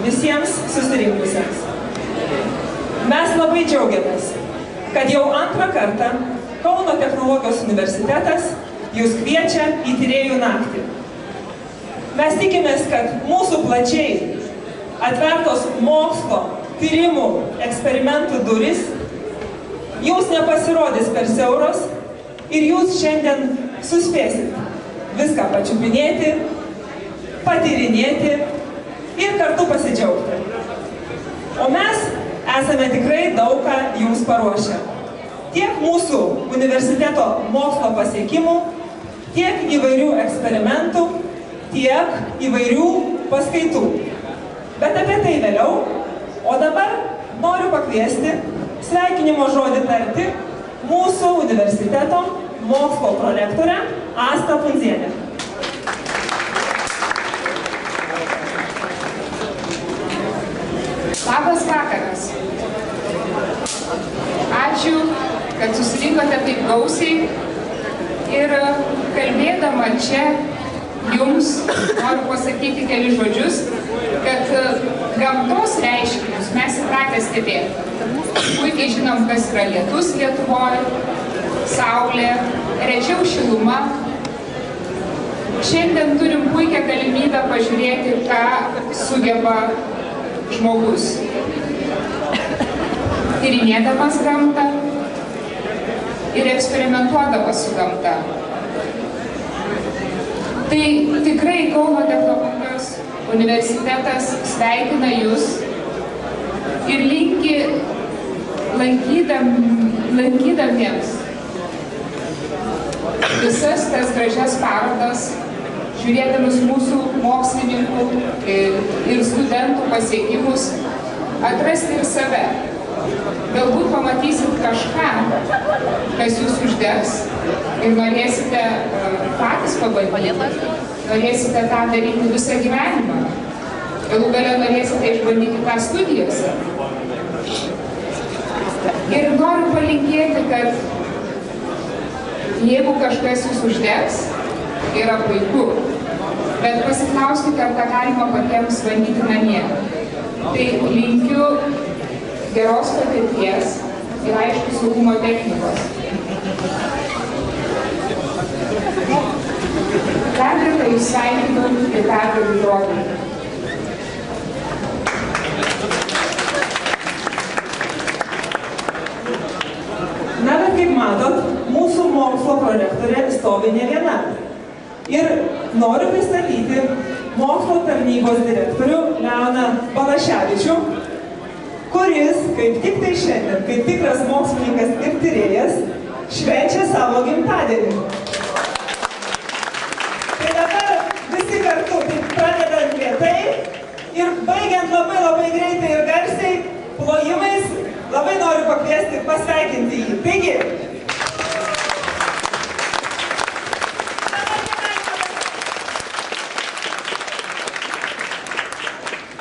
visiems susirinkusiems. Mes labai džiaugiamės, kad jau antrą kartą Kauno technologijos universitetas jūs kviečia į tyrėjų naktį. Mes tikimės, kad mūsų plačiai atvertos mokslo, tyrimų, eksperimentų durys jums nepasirodys per siauros ir jūs šiandien suspėsit viską pačiupinėti, patyrinėti ir kartu pasidžiaugti. O mes esame tikrai daug ką jums paruošę. Tiek mūsų universiteto mokslo pasiekimų, tiek įvairių eksperimentų, tiek įvairių paskaitų. Bet apie tai vėliau, o dabar noriu pakviesti sveikinimo žodį tarti mūsų universiteto mokslo prorektorę Astą Pundzienę. Labas vakaras. Ačiū, kad susirinkote taip gausiai ir kalbėdama čia jums noriu pasakyti keli žodžius, kad gamtos reiškinius mes įpratę stebėti. Puikiai žinom, kas yra lietus Lietuvoje, saulė, rečiau šiluma. Šiandien turim puikią galimybę pažiūrėti, ką sugeba žmogus. Tyrinėdamas gamtą ir eksperimentuodamas su gamta. Tai tikrai Kauno technologijos universitetas sveikina jūs ir linki lankydamiems visas tas gražias parodas, žiūrėdamus mūsų mokslininkų ir studentų pasiekimus, atrasti ir save. Galbūt pamatysit kažką, kas jūs uždegs ir norėsite patys pabandyti, norėsite tą daryti visą gyvenimą. Galų gale norėsite išbandyti tą studijose. Ir noriu palinkėti, kad jeigu kažkas jūs uždegs, yra puiku, bet pasiklauskite, ar tą galima patiems bandyti namie. Tai linkiu geros patirties ir aišku saugumo technikos. Dar kartą jūs sveikinu ir perduodu žodį. Na, bet kaip matot, mūsų mokslo prorektorė stovi ne viena. Ir noriu pristatyti mokslo tarnybos direktorių Leoną Balaševičių, kuris, kaip tik tai šiandien, kaip tikras mokslininkas ir tyrėjas, švenčia savo gimtadienį. Tai dabar visi kartu, pradedant lėtai ir baigiant labai greitai ir garsiai, plojimais, labai noriu pakviesti ir pasveikinti jį.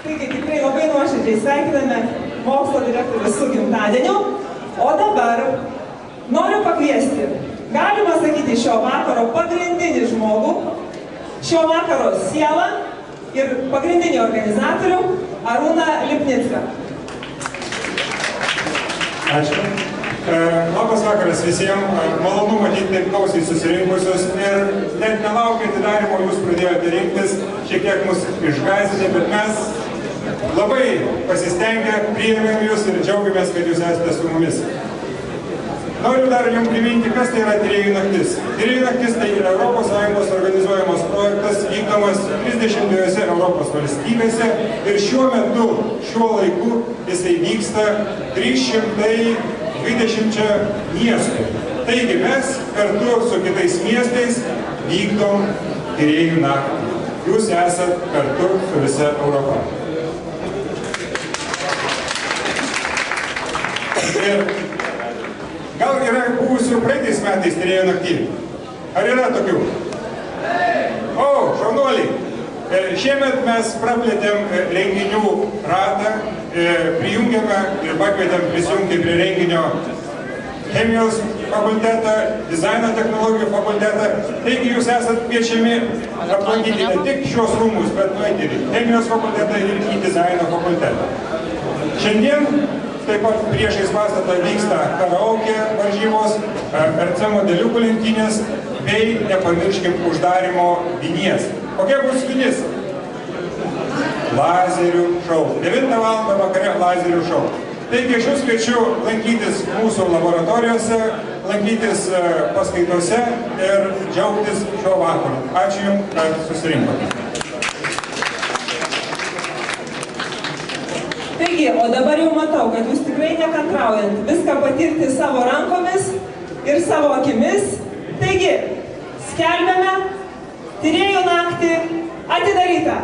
Taigi, tikrai labai nuoširdžiai sveikiname mokslo direktorių su gimtadieniu. O dabar noriu pakviesti, galima sakyti, šio vakaro pagrindinį žmogų, šio vakaro sielą ir pagrindinį organizatorių Arūną Lipnicką. Ačiū. Labas vakaras visiems. Malonu matyti taip gausiai susirinkusius ir net nelaukiant atidarymo jūs pradėjote rinktis, šiek tiek mus išgąsdinę, bet mes labai pasistengę, priėmėm jūs ir džiaugiamės, kad jūs esate su mumis. Noriu dar jums priminti, kas tai yra Tyrėjų naktis. Tyrėjų naktis tai yra ES organizuojamas projektas, vykdomas 32 Europos valstybėse ir šiuo metu, šiuo laiku, jisai vyksta 320 miestų. Taigi mes kartu su kitais miestais vykdom Tyrėjų naktį. Jūs esat kartu su visa Europa. Ir gal yra buvusių praeitais metais Tyrėjų naktį? Ar yra tokių? O, šaunuoliai! Šiemet mes praplėtėm renginių ratą, prijungėme ir pakvietėm prisijungti prie renginio chemijos fakultetą, dizaino technologijų fakultetą. Taigi jūs esat kviečiami aplankyti ne tik šios rūmus, bet nueiti ir į chemijos fakultetą ir į dizaino fakultetą. Šiandien taip pat priešais pastatą vyksta karaoke varžybos, RC modeliukų lenktynės bei nepamirškim uždarimo vinies. Kokia bus vinis? Lazerių šou. 9 val. Vakare lazerių šou. Taigi aš jūs kviečiu lankytis mūsų laboratorijose, lankytis paskaitose ir džiaugtis šio vakaru. Ačiū Jums, kad susirinkote. Taigi, o dabar jau matau, kad jūs tikrai nekantraujant viską patirti savo rankomis ir savo akimis. Taigi, skelbiame tyrėjų naktį atidarytą.